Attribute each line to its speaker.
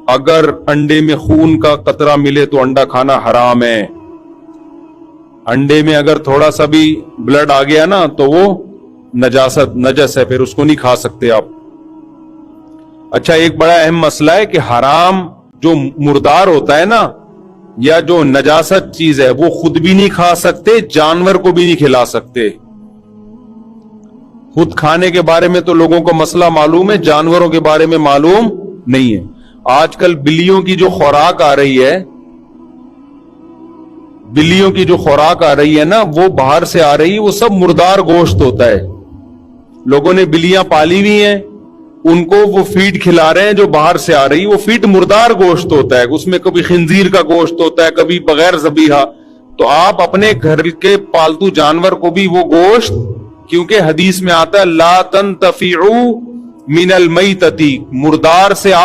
Speaker 1: اگر انڈے میں خون کا قطرہ ملے تو انڈا کھانا حرام ہے. انڈے میں اگر تھوڑا سا بھی بلڈ آ گیا نا تو وہ نجس ہے، پھر اس کو نہیں کھا سکتے آپ. اچھا، ایک بڑا اہم مسئلہ ہے کہ حرام جو مردار ہوتا ہے نا، یا جو نجاست چیز ہے، وہ خود بھی نہیں کھا سکتے، جانور کو بھی نہیں کھلا سکتے. خود کھانے کے بارے میں تو لوگوں کو مسئلہ معلوم ہے، جانوروں کے بارے میں معلوم نہیں ہے. آج کل بلیوں کی جو خوراک آ رہی ہے، بلیوں کی جو خوراک آ رہی ہے نا، وہ باہر سے آ رہی ہے، وہ سب مردار گوشت ہوتا ہے. لوگوں نے بلیاں پالی ہوئی ہیں، ان کو وہ فیڈ کھلا رہے ہیں جو باہر سے آ رہی ہے، وہ فیڈ مردار گوشت ہوتا ہے، اس میں کبھی خنزیر کا گوشت ہوتا ہے، کبھی بغیر ذبیحہ. تو آپ اپنے گھر کے پالتو جانور کو بھی وہ گوشت، کیونکہ حدیث میں آتا ہے لا تنتفعوا من المیتۃ، مردار سے آپ